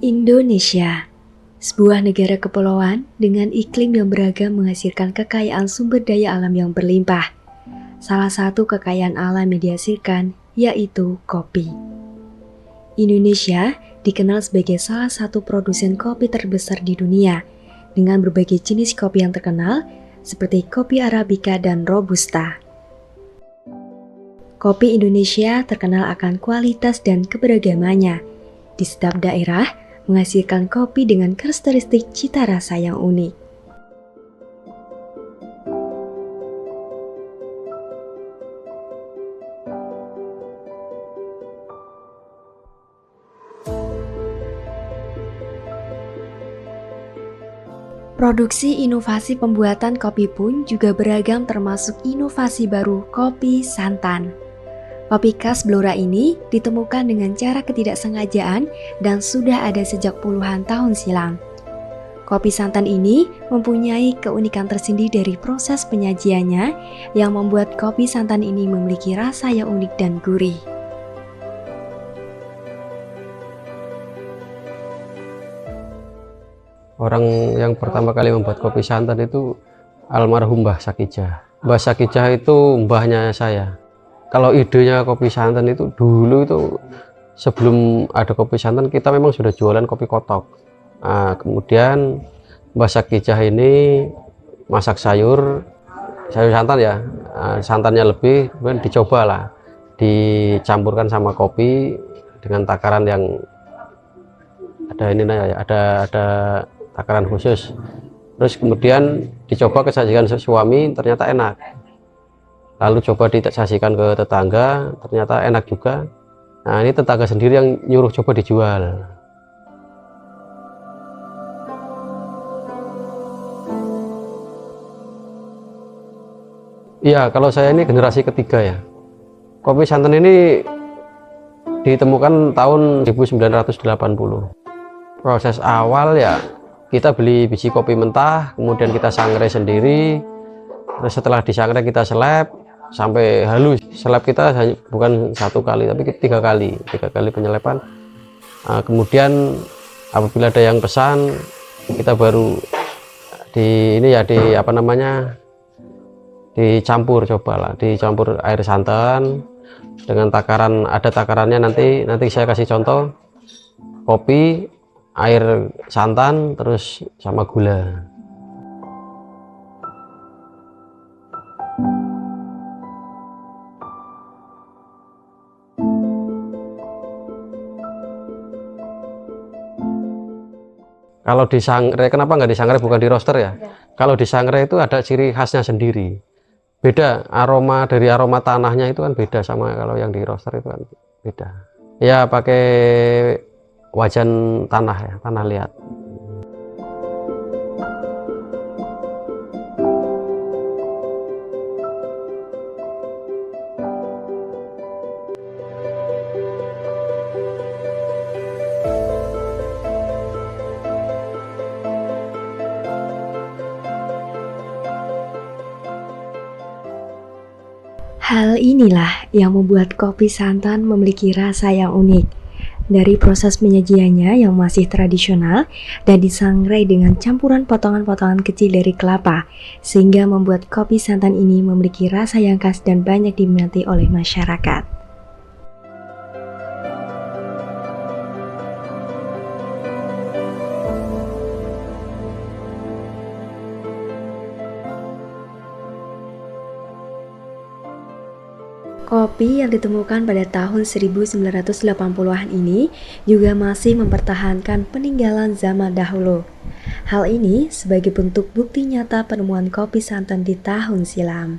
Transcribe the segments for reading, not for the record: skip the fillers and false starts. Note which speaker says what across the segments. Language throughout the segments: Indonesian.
Speaker 1: Indonesia, sebuah negara kepulauan dengan iklim yang beragam menghasilkan kekayaan sumber daya alam yang berlimpah. Salah satu kekayaan alam yang dihasilkan yaitu kopi. Indonesia dikenal sebagai salah satu produsen kopi terbesar di dunia dengan berbagai jenis kopi yang terkenal seperti kopi Arabica dan Robusta. Kopi Indonesia terkenal akan kualitas dan keberagamannya. Di setiap daerah menghasilkan kopi dengan karakteristik cita rasa yang unik. Produksi inovasi pembuatan kopi pun juga beragam, termasuk inovasi baru kopi santan. Kopi khas Blora ini ditemukan dengan cara ketidaksengajaan dan sudah ada sejak puluhan tahun silam. Kopi santan ini mempunyai keunikan tersendiri dari proses penyajiannya yang membuat kopi santan ini memiliki rasa yang unik dan gurih.
Speaker 2: Orang yang pertama kali membuat kopi santan itu almarhum Mbah Sakijah. Mbah Sakijah itu mbahnya saya. Kalau idenya kopi santan itu dulu itu sebelum ada kopi santan kita memang sudah jualan kopi kotok. Nah, kemudian Mbah Sakijah ini masak sayur santan ya, santannya lebih, kemudian dicobalah dicampurkan sama kopi dengan takaran yang ada takaran khusus. Terus kemudian dicoba kesajikan suami, ternyata enak. Lalu coba disajikan ke tetangga, ternyata enak juga. Nah, ini tetangga sendiri yang nyuruh coba dijual. Iya, kalau saya ini generasi ketiga ya. Kopi santan ini ditemukan tahun 1980. Proses awal ya, kita beli biji kopi mentah, kemudian kita sangrai sendiri. Terus setelah disangrai kita seleb sampai halus. Seleb kita bukan satu kali tapi tiga kali penyelepan. Nah, kemudian apabila ada yang pesan, kita baru dicampur, cobalah dicampur air santan dengan takaran, ada takarannya, nanti saya kasih contoh. Kopi, air santan, terus sama gula. Kalau disangrai, kenapa nggak disangrai, bukan di roaster ya? Kalau disangrai itu ada ciri khasnya sendiri. Beda, dari aroma tanahnya itu kan beda sama kalau yang di roaster itu kan beda. Ya pakai wajan tanah ya, tanah liat.
Speaker 1: Hal inilah yang membuat kopi santan memiliki rasa yang unik. Dari proses penyajiannya yang masih tradisional dan disangrai dengan campuran potongan-potongan kecil dari kelapa, sehingga membuat kopi santan ini memiliki rasa yang khas dan banyak diminati oleh masyarakat. Kopi yang ditemukan pada tahun 1980-an ini juga masih mempertahankan peninggalan zaman dahulu. Hal ini sebagai bentuk bukti nyata penemuan kopi santan di tahun silam.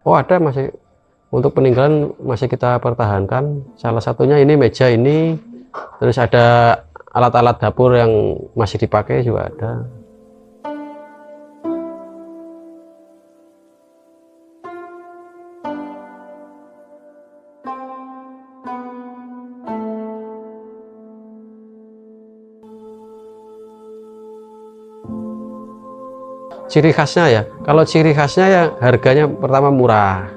Speaker 2: Oh, ada masih, untuk peninggalan masih kita pertahankan. Salah satunya ini meja ini, terus ada alat-alat dapur yang masih dipakai juga ada. Ciri khasnya ya, kalau ciri khasnya ya harganya pertama murah,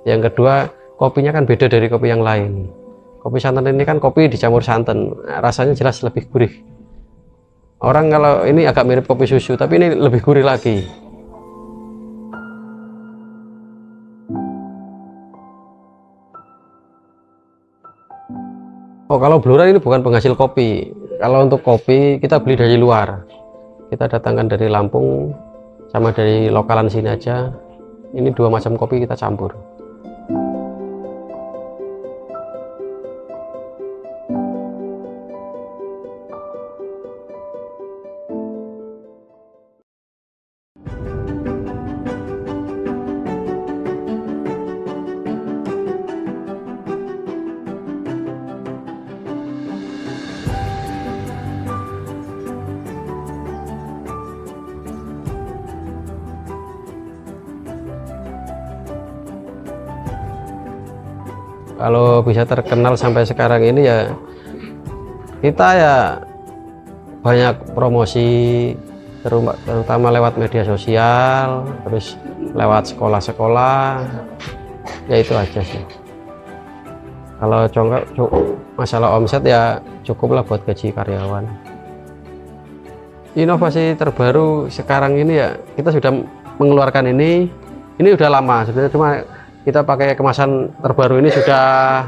Speaker 2: Yang kedua, kopinya kan beda dari kopi yang lain. Kopi santan ini kan kopi dicampur santan, rasanya jelas lebih gurih. Orang kalau ini agak mirip kopi susu, tapi ini lebih gurih lagi. Oh, kalau Blora ini bukan penghasil kopi. Kalau untuk kopi kita beli dari luar. Kita datangkan dari Lampung sama dari lokalan sini aja. Ini 2 macam kopi kita campur. Kalau bisa terkenal sampai sekarang ini ya kita ya banyak promosi, terutama lewat media sosial, terus lewat sekolah-sekolah, ya itu aja sih. Kalau masalah omset ya cukuplah buat gaji karyawan. Inovasi terbaru sekarang ini ya kita sudah mengeluarkan ini udah lama sebenarnya, cuma kita pakai kemasan terbaru ini sudah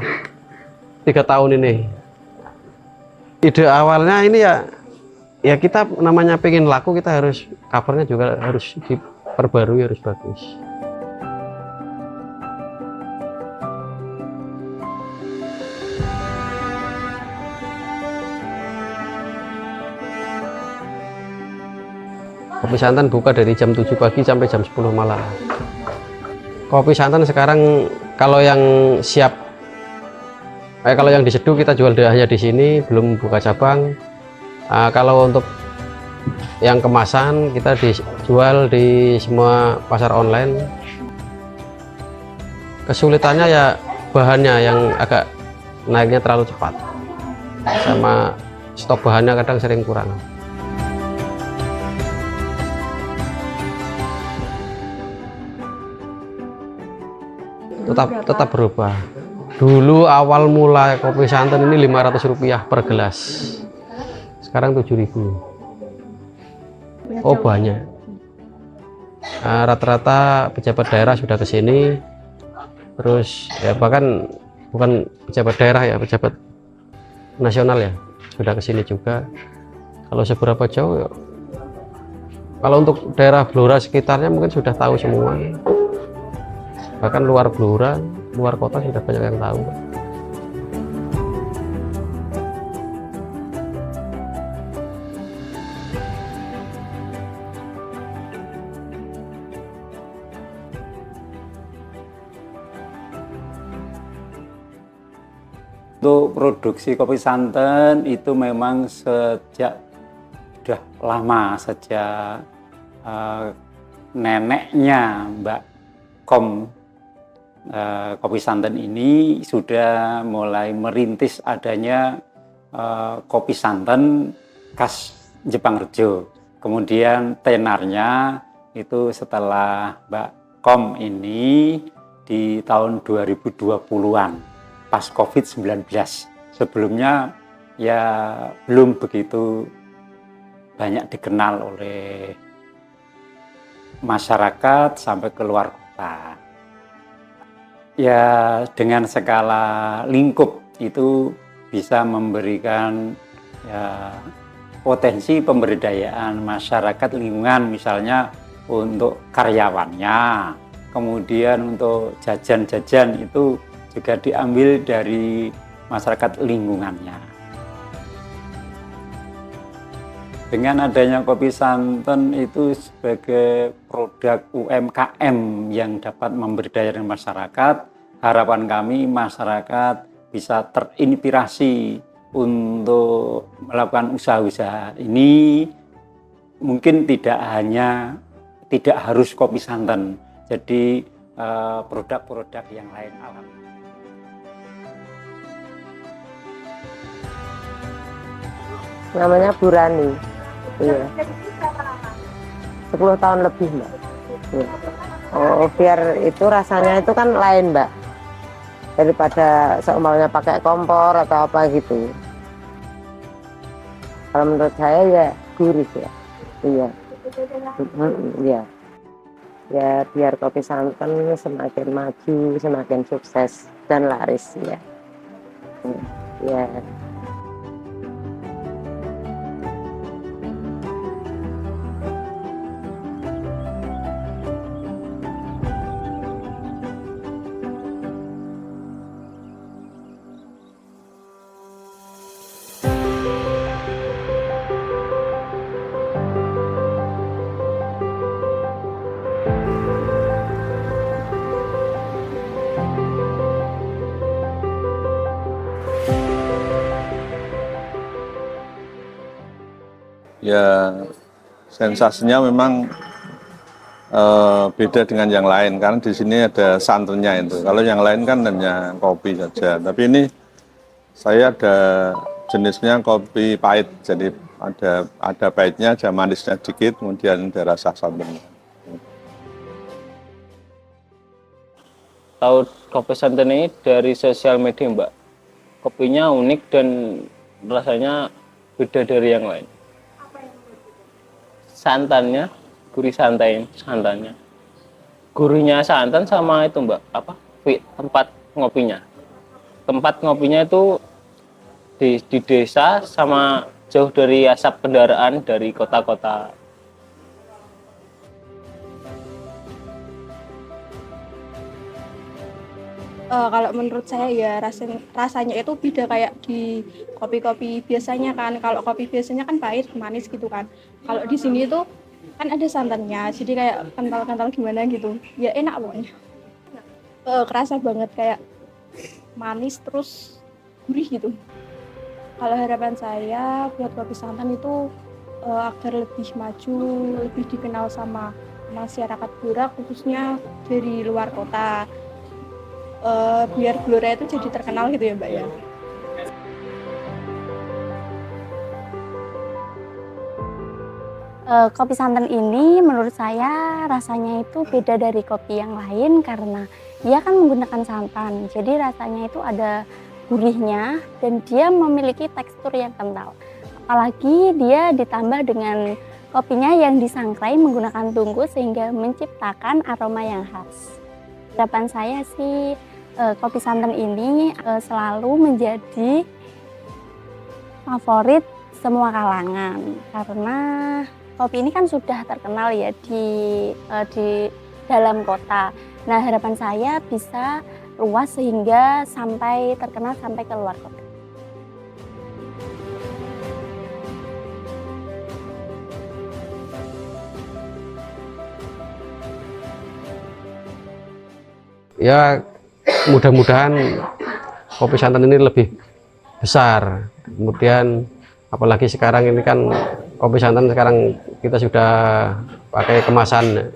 Speaker 2: 3 tahun ini. Ide awalnya ini ya kita namanya pengen laku, kita harus covernya juga harus diperbarui, harus bagus. Kopi santan buka dari jam 7 pagi sampai jam 10 malam. Kopi santan sekarang kalau yang siap, kalau yang diseduh kita jual hanya di sini, belum buka cabang. Kalau untuk yang kemasan kita dijual di semua pasar online. Kesulitannya ya bahannya yang agak naiknya terlalu cepat, sama stok bahannya kadang sering kurang. Tetap berubah. Dulu awal mula kopi santan ini Rp500 per gelas, sekarang 7.000. Oh banyak. Rata-rata pejabat daerah sudah ke sini, terus ya bahkan bukan pejabat daerah ya, pejabat nasional ya sudah ke sini juga. Kalau seberapa jauh ya, kalau untuk daerah Blora sekitarnya mungkin sudah tahu semua. Bahkan luar Blora, luar kota sudah banyak yang tahu.
Speaker 3: Untuk produksi kopi santan itu memang sejak sudah lama, sejak neneknya Mbak Kom. Kopi santan ini sudah mulai merintis adanya kopi santan khas Jepang Rejo. Kemudian tenarnya itu setelah Mbak Kom ini di tahun 2020-an pas COVID-19. Sebelumnya ya belum begitu banyak dikenal oleh masyarakat sampai keluar kota. Ya dengan skala lingkup itu bisa memberikan ya, potensi pemberdayaan masyarakat lingkungan, misalnya untuk karyawannya, kemudian untuk jajan-jajan itu juga diambil dari masyarakat lingkungannya. Dengan adanya kopi santan itu sebagai produk UMKM yang dapat memberdayakan masyarakat, harapan kami masyarakat bisa terinspirasi untuk melakukan usaha-usaha ini. Mungkin tidak harus kopi santan, jadi produk-produk yang lain alami.
Speaker 4: Namanya Bu Rani. Iya. 10 tahun lebih, Mbak. Iya. Oh, biar itu rasanya itu kan lain, Mbak. Daripada seumpamanya pakai kompor atau apa gitu. Kalau menurut saya ya gurih ya. Iya. Iya. Ya biar kopi santan semakin maju, semakin sukses dan laris ya. Ya.
Speaker 5: Ya, sensasinya memang beda dengan yang lain karena di sini ada santannya itu. Kalau yang lain kan hanya kopi saja. Tapi ini saya ada jenisnya kopi pahit. Jadi ada pahitnya, ada manisnya sedikit, kemudian ada rasa santannya.
Speaker 6: Tahu kopi santan ini dari sosial media, Mbak. Kopinya unik dan rasanya beda dari yang lain. Santannya, gurih santannya. Gurihnya santan sama itu, Mbak, tempat ngopinya. Tempat ngopinya itu di desa sama jauh dari asap kendaraan dari kota-kota.
Speaker 7: Kalau menurut saya ya rasanya itu beda kayak di kopi-kopi biasanya kan. Kalau kopi biasanya kan pahit, manis gitu kan. Kalau di sini itu kan ada santannya, jadi kayak kental-kental gimana gitu. Ya enak pokoknya. Kerasa banget kayak manis terus gurih gitu. Kalau harapan saya buat kopi santan itu agar lebih maju, lebih dikenal sama masyarakat Blora khususnya dari luar kota. Biar Blora itu jadi terkenal gitu ya, Mbak ya.
Speaker 8: Kopi santan ini menurut saya rasanya itu beda dari kopi yang lain karena dia kan menggunakan santan. Jadi rasanya itu ada gurihnya dan dia memiliki tekstur yang kental. Apalagi dia ditambah dengan kopinya yang disangrai menggunakan tungku sehingga menciptakan aroma yang khas. Harapan saya sih kopi santan ini selalu menjadi favorit semua kalangan karena kopi ini kan sudah terkenal ya di dalam kota. Nah, harapan saya bisa luas sehingga sampai terkenal sampai ke luar kota.
Speaker 2: Ya, mudah-mudahan kopi santan ini lebih besar. Kemudian apalagi sekarang ini kan kopi santan sekarang kita sudah pakai kemasan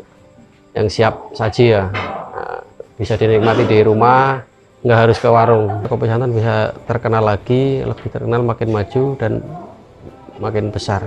Speaker 2: yang siap saji ya. Nah, bisa dinikmati di rumah, nggak harus ke warung. Kopi santan bisa terkenal lagi, lebih terkenal, makin maju dan makin besar.